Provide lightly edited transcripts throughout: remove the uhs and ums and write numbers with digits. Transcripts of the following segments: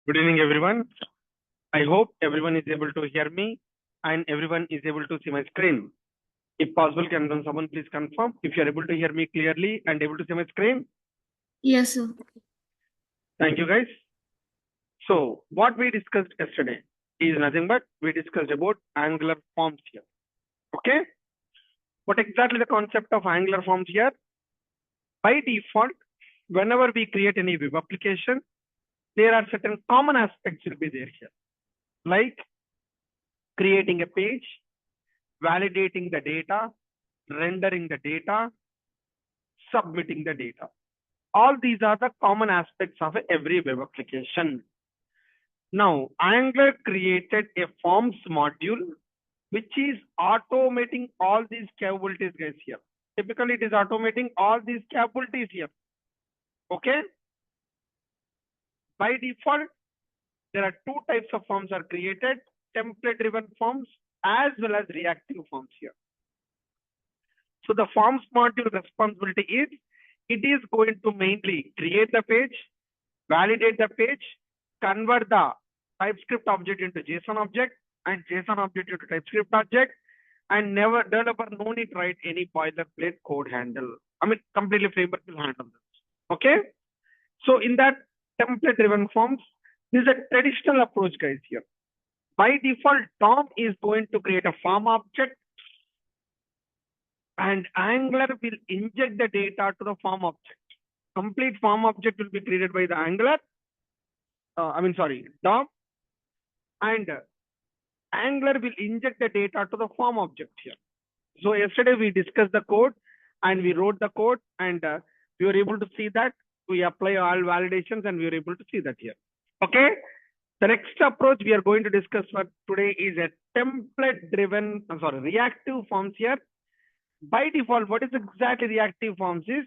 Good evening, everyone. I hope everyone is able to hear me and everyone is able to see my screen. If possible, can someone please confirm if you are able to hear me clearly and able to see my screen? Yes, sir. Thank you, guys. So, what we discussed yesterday is nothing but we discussed about angular forms here. Okay? What exactly the concept of angular forms here? By default, whenever we create any web application, there are certain common aspects will be there here, like creating a page, validating the data, rendering the data, submitting the data. All these are the common aspects of every web application. Now, Angular created a forms module which is automating all these capabilities, guys, here. Typically, it is automating all these capabilities here. Okay? By default, there are two types of forms are created, template-driven forms as well as reactive forms here. So the forms module responsibility is, it is going to mainly create the page, validate the page, convert the TypeScript object into JSON object and JSON object into TypeScript object, and never developer no need to write any boilerplate code handle. I mean, completely framework will handle this. Okay. So in that template driven forms, this is a traditional approach, guys, here. By default, DOM is going to create a form object and Angular will inject the data to the form object. Complete form object will be created by the Angular. DOM, and Angular will inject the data to the form object here. So yesterday we discussed the code and we wrote the code and we were able to see that we apply all validations and we were able to see that here. Okay. The next approach we are going to discuss for today is a reactive forms here. By default, what is exactly reactive forms is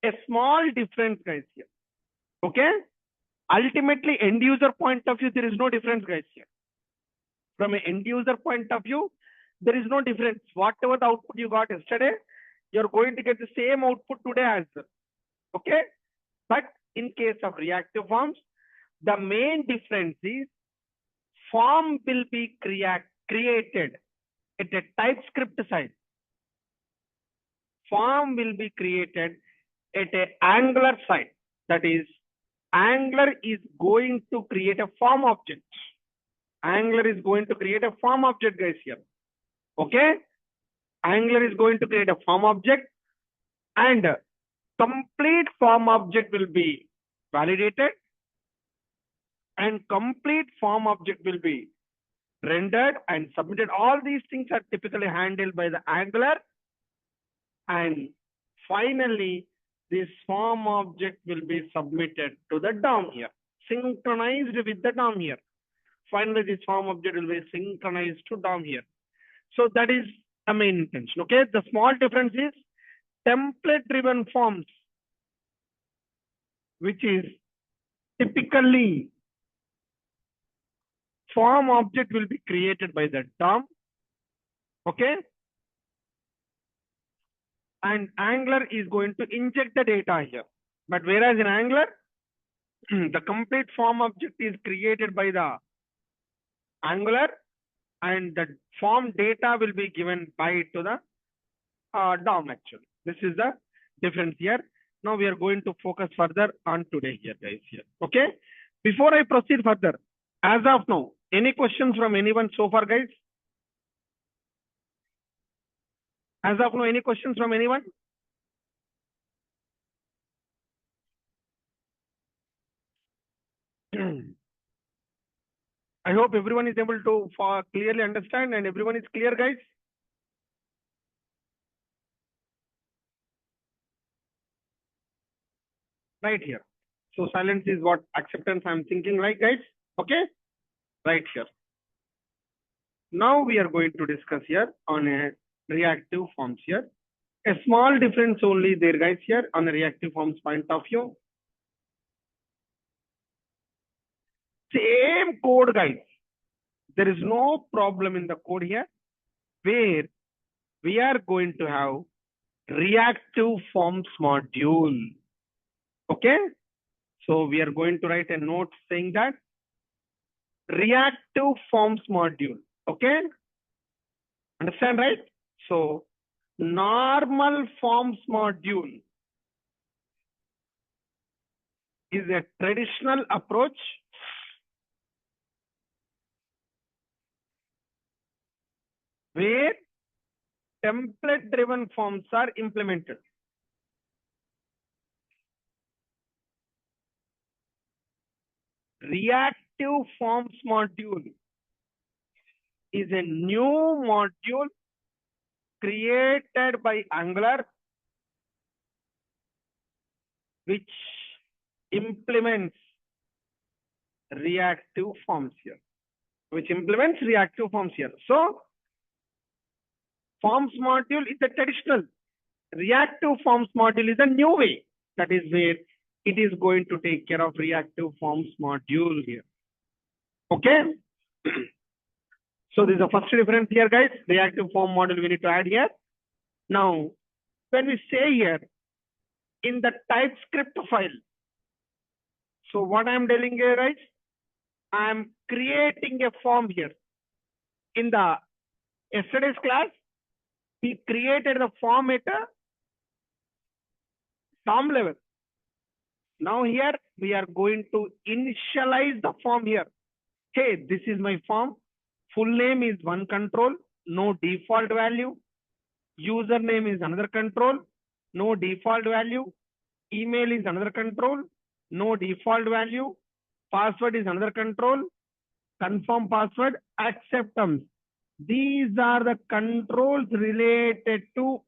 a small difference, guys, here. Okay. Ultimately, end user point of view, there is no difference, guys, here. From an end user point of view, there is no difference. Whatever the output you got yesterday, you're going to get the same output today as well. Okay. But in case of reactive forms, the main difference is form will be created at a TypeScript side. Form will be created at an Angular side. That is, Angular is going to create a form object. Angular is going to create a form object, guys, here. Okay. Angular is going to create a form object and complete form object will be validated and complete form object will be rendered and submitted. All these things are typically handled by the Angular. And finally, this form object will be submitted to the DOM here, synchronized with the DOM here. Finally, this form object will be synchronized to DOM here. So that is the main intention. Okay. The small difference is template driven forms, which is typically form object will be created by the DOM. Okay. And Angular is going to inject the data here. But whereas in Angular, the complete form object is created by the Angular and the form data will be given by to the DOM actually. This is the difference here. Now we are going to focus further on today here, guys, here. Okay. Before I proceed further, as of now, any questions from anyone so far, guys? As of now, any questions from anyone? I hope everyone is able to clearly understand and everyone is clear, guys. Right here. So silence is what acceptance I'm thinking, right, guys? Okay. Right here. Now we are going to discuss here on a reactive forms here. A small difference only there, guys, here on a reactive forms point of view. Same code, guys. There is no problem in the code here where we are going to have reactive forms module. Okay. So we are going to write a note saying that reactive forms module. Okay, understand, right? So normal forms module is a traditional approach where template driven forms are implemented. Reactive forms module is a new module created by Angular which implements reactive forms here. So forms module is a traditional. Reactive forms module is a new way. That is where it is going to take care of reactive forms module here. Okay. So this is the first difference here, guys. Reactive form module we need to add here. Now, when we say here in the TypeScript file, so what I'm telling you, guys, I'm creating a form here. In the yesterday's class, we created the form at a DOM level. Now here we are going to initialize the form here. Hey, this is my form. Full name is one control, no default value. Username is another control, no default value. Email is another control, no default value. Password is another control. Confirm password, acceptance. These are the controls related to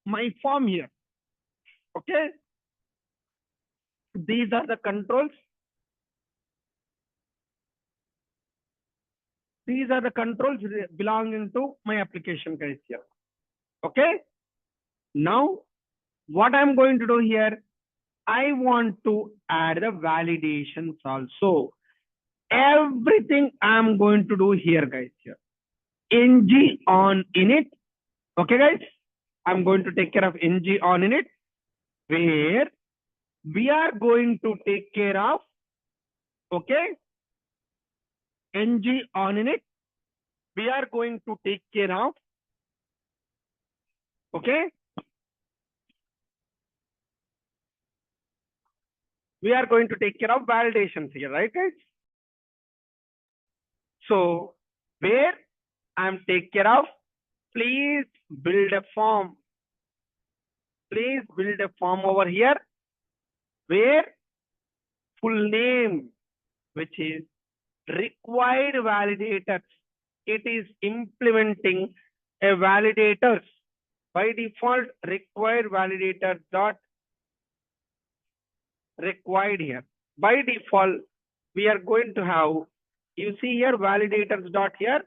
my form here. Okay. These are the controls. These are the controls belonging to my application, guys, here. Okay. Now, what I'm going to do here, I want to add the validations also. Everything I'm going to do here, guys, here. ng on init. Okay, guys. I'm going to take care of ng on init, where we are going to take care of, okay, ng on init. We are going to take care of, okay, we are going to take care of validations here, right, guys? So where I'm take care of, please build a form. Please build a form over here where full name, which is required validators. It is implementing a validators. By default, required validator dot required here. By default, we are going to have, you see here, validators dot here.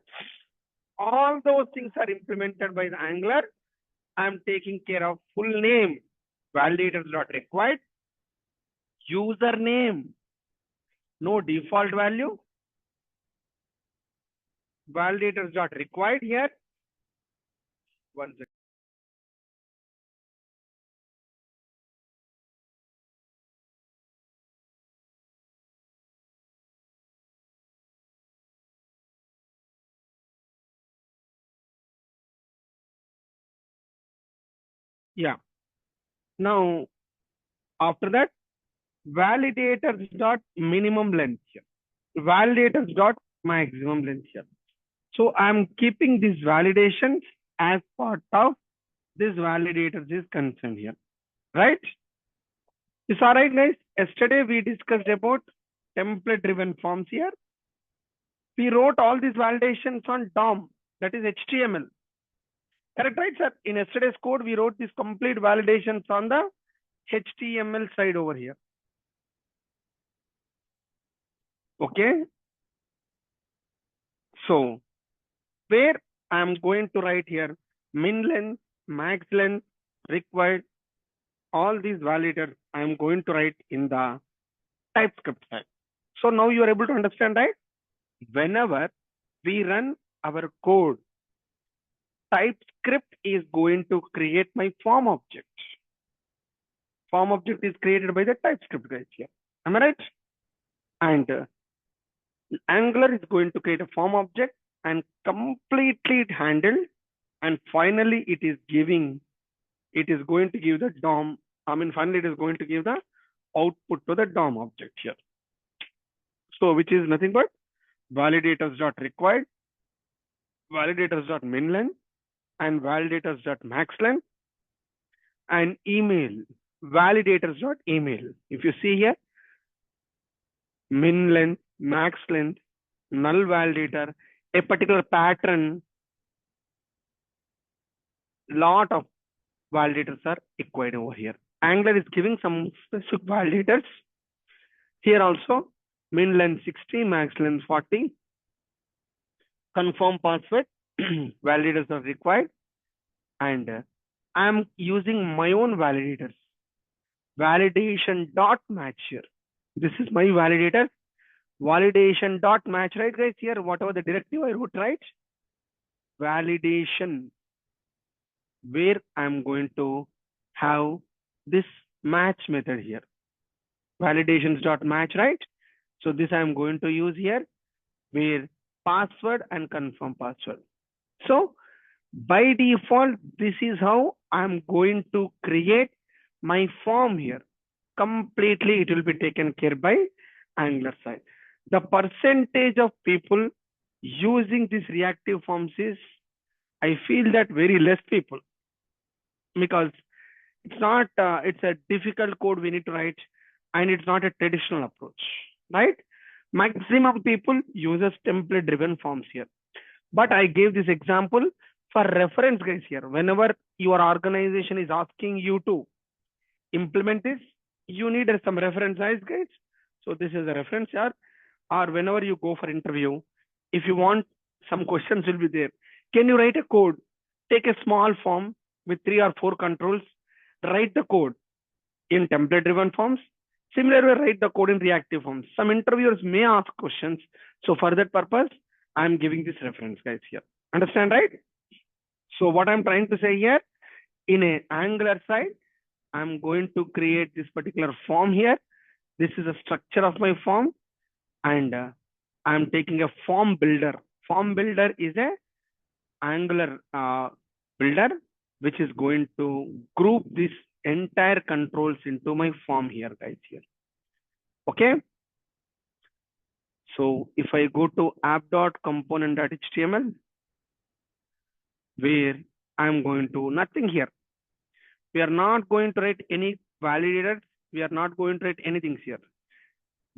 All those things are implemented by the Angular. I'm taking care of full name, validators dot required. Username, no default value. Validators dot required here. One second. Yeah. Now, after that, validators dot minimum length here. Validators dot maximum length here. So I'm keeping these validations as part of this validators is concerned here, right? It's all right, guys. Yesterday we discussed about template driven forms here. We wrote all these validations on DOM, that is HTML. Correct, right, sir? In yesterday's code, we wrote these complete validations on the HTML side over here. Okay. So where I'm going to write here min length, max length, required, all these validators I'm going to write in the TypeScript side. So now you are able to understand, right? Whenever we run our code, TypeScript is going to create my form object. Form object is created by the TypeScript, guys here. Am I right? And Angular is going to create a form object and completely it handled, and finally it is going to give the DOM. Finally it is going to give the output to the DOM object here. So which is nothing but validators dot required, validators dot min length, and validators dot max length, and email validators dot email. If you see here, min length, max length, null validator, a particular pattern, lot of validators are required over here. Angular is giving some specific validators. Here also, min length 60, max length 40, confirm password, validators are required, and I'm using my own validators. Validation dot match here. This is my validator. Validation dot match, right guys? Here, whatever the directive I wrote, right? Validation, where I'm going to have this match method here. Validations dot match, right? So this I'm going to use here, where password and confirm password. So by default, this is how I'm going to create my form here. Completely, it will be taken care by Angular side. The percentage of people using these reactive forms is, I feel that very less people, because it's not, it's a difficult code we need to write, and it's not a traditional approach, right? Maximum people uses template driven forms here. But I gave this example for reference, guys, here. Whenever your organization is asking you to implement this, you need some reference, guys. So this is a reference here. Or whenever you go for interview, if you want, some questions will be there. Can you write a code? Take a small form with 3 or 4 controls, write the code in template driven forms. Similarly, write the code in reactive forms. Some interviewers may ask questions. So for that purpose, I'm giving this reference, guys, here. Understand, right? So what I'm trying to say here, in a Angular side, I'm going to create this particular form here. This is a structure of my form, and I'm taking a form builder. Form builder is a Angular builder, which is going to group this entire controls into my form here, guys, here. Okay. So if I go to app.component.html, where I'm going to nothing here. We are not going to write any validators. We are not going to write anything here.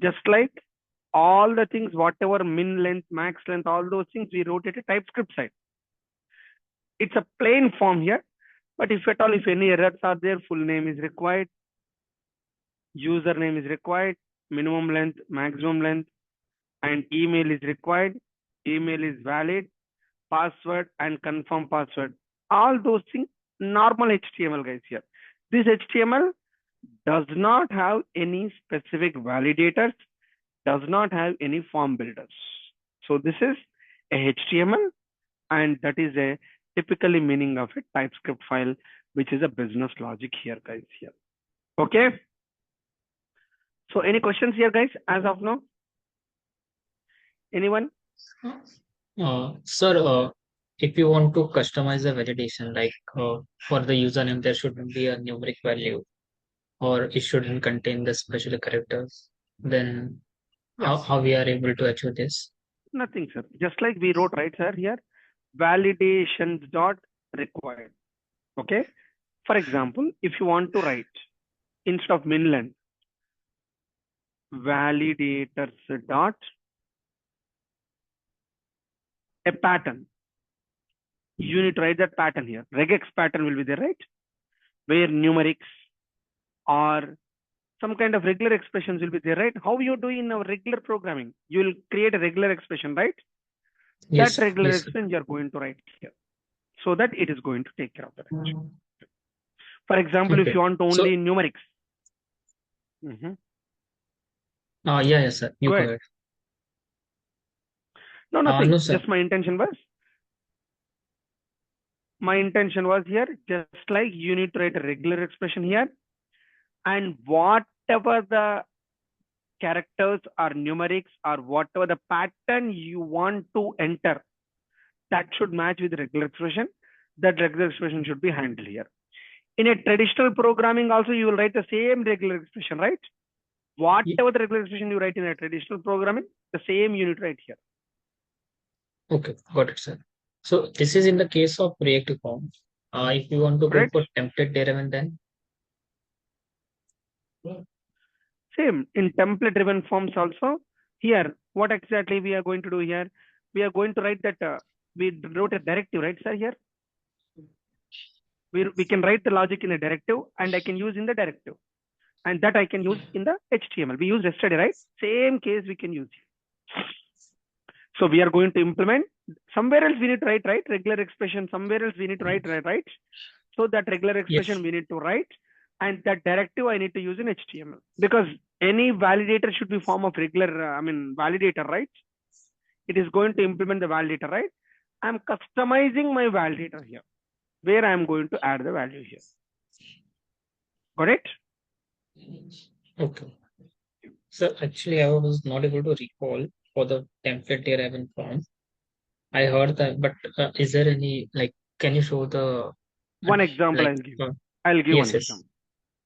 Just like all the things, whatever min length, max length, all those things we wrote at a TypeScript side. It's a plain form here, but if at all, if any errors are there, full name is required, username is required, minimum length, maximum length, and email is required. Email is valid, password and confirm password. All those things, normal HTML, guys, here. This HTML does not have any specific validators, does not have any form builders. So this is a HTML, and that is a typically meaning of a TypeScript file, which is a business logic here, guys, here. Okay. So any questions here, guys, as of now? Anyone? Sir, if you want to customize the validation, like for the username, there shouldn't be a numeric value, or it shouldn't contain the special characters, then Yes. how we are able to achieve this? Nothing, sir. Just like we wrote, right, sir, here, validations dot required. Okay. For example, if you want to write instead of min length, validators dot a pattern, you need to write that pattern here. Regex pattern will be there, right? Where numerics or some kind of regular expressions will be there, right? How you do in our regular programming? You will create a regular expression, right? Yes, That regular yes. expression you are going to write here, so that it is going to take care of that. For example, if Okay. you want So, only numerics. yeah, yes, sir. You Go go ahead. ahead. No, nothing. No, sir. Just my intention was here, just like you need to write a regular expression here, and whatever the characters or numerics or whatever the pattern you want to enter, that should match with regular expression. That regular expression should be handled here. In a traditional programming also, you will write the same regular expression, right? Whatever the regular expression you write in a traditional programming, the same unit right here. Okay, got it, sir. So this is in the case of reactive form. If you want to go Right? for template driven, then Same in template driven forms also. Here, what exactly we are going to do here? We are going to write that we wrote a directive, right, sir? Here we can write the logic in a directive, and I can use in the directive, and that I can use in the HTML. We used yesterday, right? Same case we can use here. So we are going to implement. Somewhere else we need to write, right? Regular expression. Somewhere else we need to write, right? So that regular expression yes, we need to write, and that directive I need to use in HTML, because any validator should be form of regular, validator, right? It is going to implement the validator, right? I'm customizing my validator here, where I'm going to add the value here. Got it? okay. So actually, I was not able to recall for the template driven form. I heard that, but is there any like? Can you show the One example like? I'll give. I'll give one Yes, yes. example.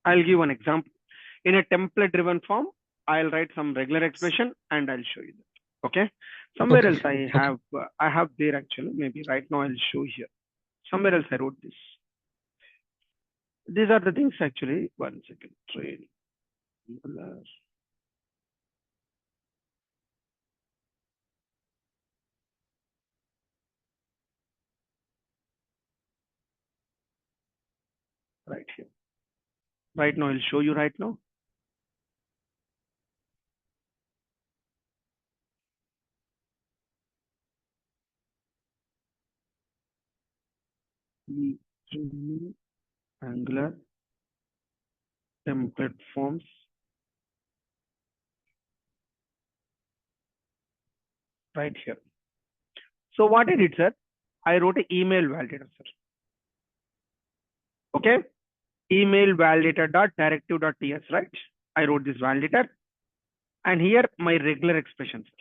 I'll give one example. In a template driven form, I'll write some regular expression and I'll show you that. Okay. Somewhere Okay, else I have there actually. Maybe right now I'll show here. Somewhere else I wrote this. These are the things actually. One second. Train. Right here. Right now I'll show you right now. Angular template forms. Right here. So what I did, sir, I wrote an email validator, sir. Okay. Email validator dot directive dot ts, right? I wrote this validator, and here my regular expression, sir.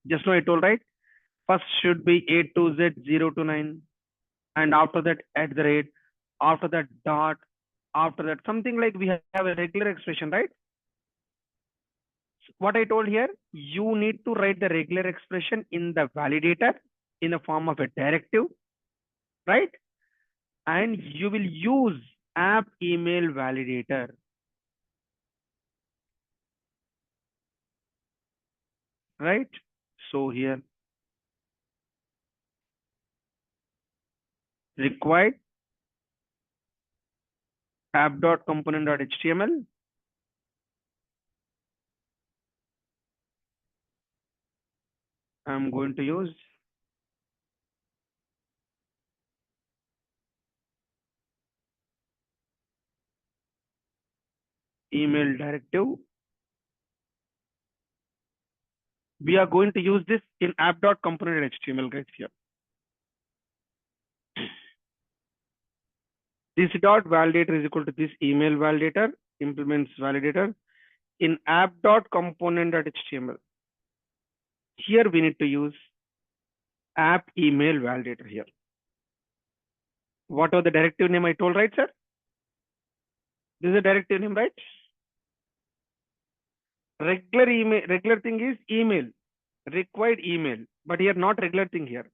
Just now I told, right? First should be A to Z 0 to 9, and after that at the rate, after that dot, after that something like we have a regular expression, right? What I told here, you need to write the regular expression in the validator in the form of a directive, right? And you will use app email validator. Right? So here required app.component.html. I'm going to use email directive. We are going to use this in app.component.html, guys, here. This dot validator is equal to this email validator, implements validator in app.component.html. Here we need to use app email validator here. What was the directive name I told, right, sir? This is a directive name, right? Regular thing is email, required email, but here not regular thing here.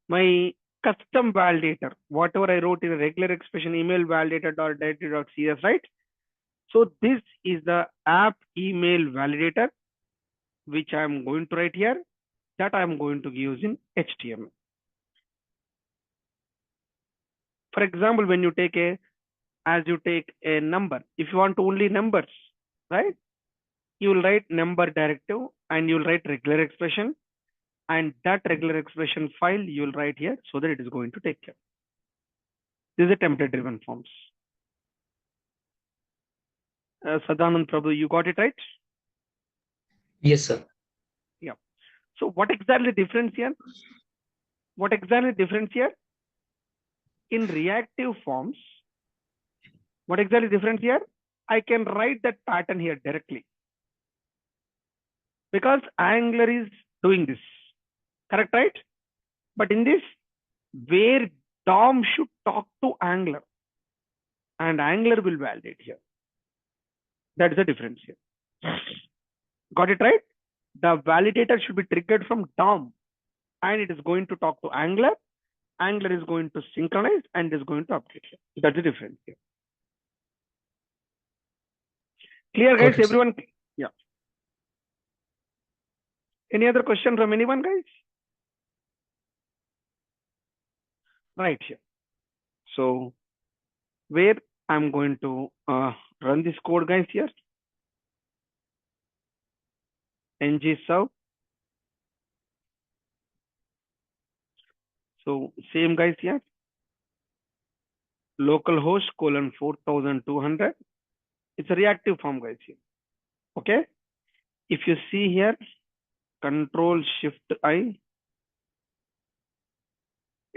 My custom validator, whatever I wrote in a regular expression, email validator.directory.cs, right? So this is the app email validator, which I'm going to write here, that I'm going to use in HTML. For example, when you take a number, if you want only numbers, right? You will write number directive and you will write regular expression, and that regular expression file you will write here so that it is going to take care. This is a template driven forms. Sadanand Prabhu, you got it right? Yes, sir. Yeah. So what exactly difference here? What exactly difference here? In reactive forms, what exactly difference here? I can write that pattern here directly. because Angular is doing this. Correct, right? But in this, where DOM should talk to Angular and Angular will validate here. That is the difference here. Got it right? The validator should be triggered from DOM and it is going to talk to Angular. Angular is going to synchronize and is going to update here. That's the difference here. Clear, guys? Got it, sir. Everyone? Yeah. Any other question from anyone, guys? Right here. So where I'm going to run this code, guys, here. ng serve. So same, guys, here. Localhost colon 4200. It's a reactive form, guys, here. Okay. If you see here, Control Shift I,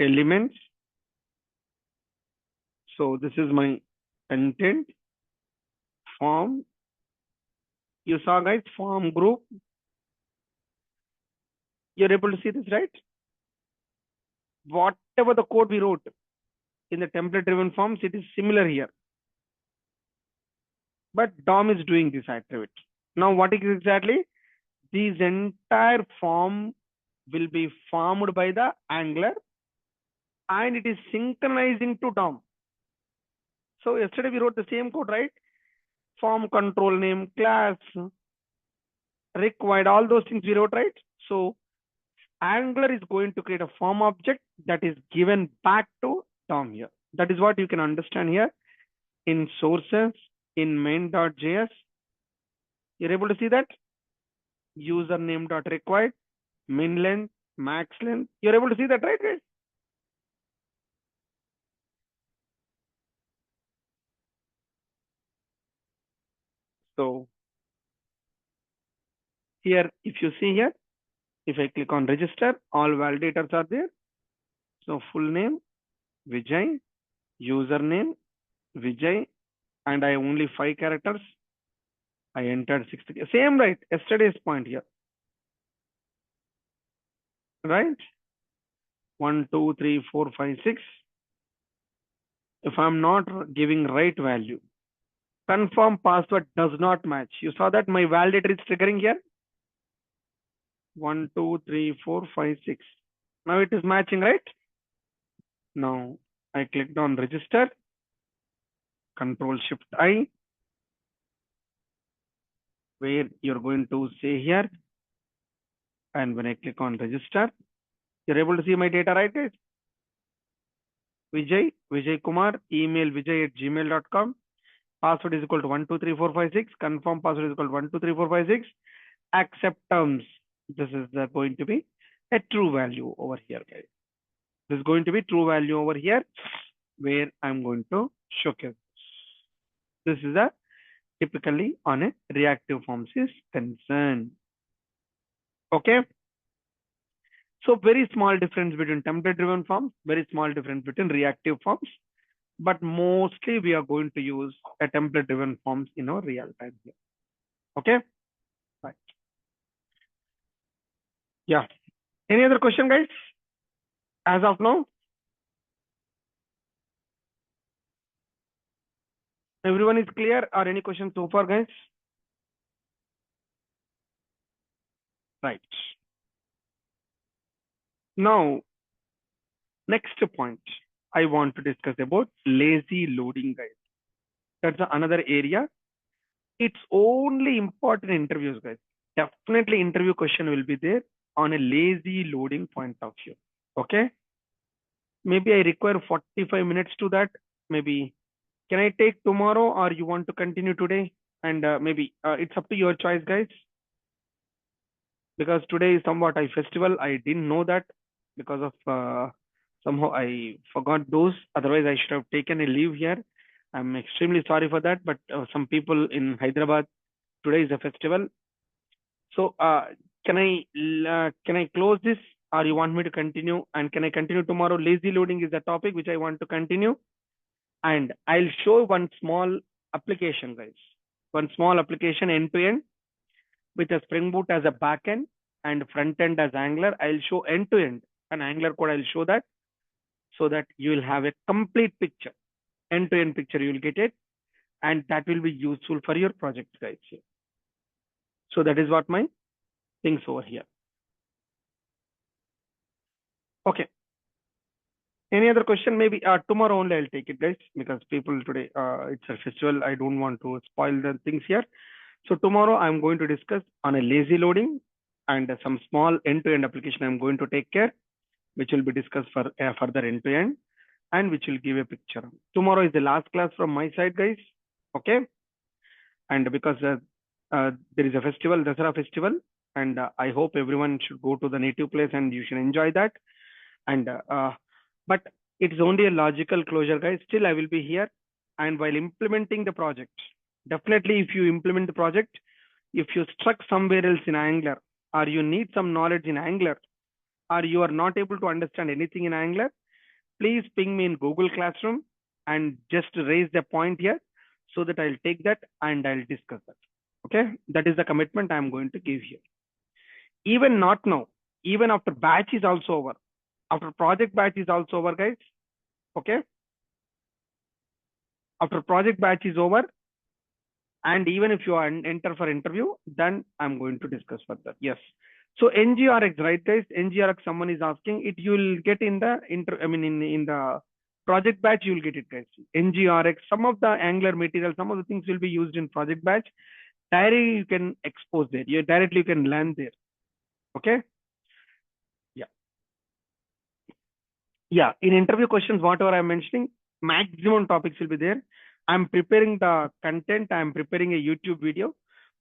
elements. So this is my content form. You saw, guys, form group. You're able to see this, right? Whatever the code we wrote in the template driven forms, it is similar here. But DOM is doing this attribute. Now, what is exactly? This entire form will be formed by the Angular and it is synchronizing to DOM. So yesterday we wrote the same code, right? Form control name, class, required, all those things we wrote, right? So Angular is going to create a form object that is given back to DOM here. That is what you can understand here in sources, in main.js. You're able to see that? Username.required, min length, max length. You're able to see that, right, guys? So here, if you see here, if I click on register, all validators are there. So full name, Vijay, username, Vijay, and I only 5 characters. I entered 60. Same, right? Yesterday's point here. Right? 1, 2, 3, 4, 5, 6. If I'm not giving right value, confirm password does not match. You saw that my validator is triggering here. 1, 2, 3, 4, 5, 6. Now it is matching, right? Now I clicked on register. Control Shift I. Where you're going to say here. And when I click on register, you're able to see my data, right, guys? Vijay Kumar, email vijay@gmail.com. Password is equal to 123456. Confirm password is equal to 123456. Accept terms. This is going to be a true value over here, guys. This is going to be true value over here where I'm going to showcase. This is a typically on a reactive forms is concerned. Okay. So very small difference between template driven forms, very small difference between reactive forms, but mostly we are going to use a template driven forms in our real time here. Okay. Right. Yeah. Any other question, guys? As of now? Everyone is clear or any questions so far, guys? Right. Now, next point I want to discuss about lazy loading, guys. That's another area. It's only important in interviews, guys. Definitely interview question will be there on a lazy loading point of view. Okay. Maybe I require 45 minutes to that. Maybe can I take tomorrow or you want to continue today? And maybe it's up to your choice, guys. Because today is somewhat a festival. I didn't know that because of somehow I forgot those. Otherwise, I should have taken a leave here. I'm extremely sorry for that. But some people in Hyderabad, today is a festival. So can I close this or you want me to continue? And can I continue tomorrow? Lazy loading is the topic which I want to continue. And I'll show one small application, guys. One small application end to end. with a Spring Boot as a backend and front end as Angular. I'll show end to end an Angular code. I'll show that so that you will have a complete picture, end to end picture. You will get it, and that will be useful for your project, guys. Here. So that is what my things over here. Okay. Any other question? Maybe tomorrow only I'll take it, guys, because people today, it's a festival. I don't want to spoil the things here. So tomorrow I'm going to discuss on a lazy loading and some small end-to-end application I'm going to take care, which will be discussed for further end-to-end and which will give a picture. Tomorrow is the last class from my side, guys. Okay. And because there is a festival, Dasara festival, and I hope everyone should go to the native place and you should enjoy that. And but it's only a logical closure, guys. Still, I will be here. And while implementing the project, definitely if you implement the project, if you stuck somewhere else in Angular, or you need some knowledge in Angular, or you are not able to understand anything in Angular, please ping me in Google Classroom and just raise the point here so that I'll take that and I'll discuss that. Okay, that is the commitment I'm going to give here. Even not now, even after batch is also over, after project batch is also over, guys. Okay, after project batch is over, and even if you are enter for interview, then I'm going to discuss further. Yes. So NGRX, right, guys? NGRX, someone is asking it. You will get in the in the project batch. You will get it, guys. NGRX. Some of the Angular material, some of the things will be used in project batch. Directly you can expose there. You directly you can land there. Okay. Yeah. Yeah. In interview questions, whatever I'm mentioning, maximum topics will be there. I'm preparing the content. I'm preparing a YouTube video.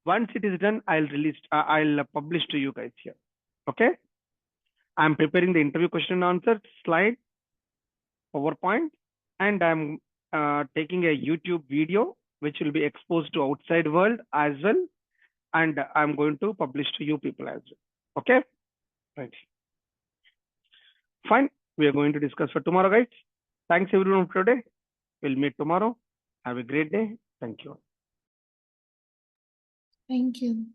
Once it is done, I'll release. I'll publish to you guys here. Okay. I'm preparing the interview question and answer slide, PowerPoint, and I'm taking a YouTube video which will be exposed to outside world as well, and I'm going to publish to you people as well. Okay. Right. Fine. We are going to discuss for tomorrow, guys. Thanks everyone for today. We'll meet tomorrow. Have a great day. Thank you. Thank you.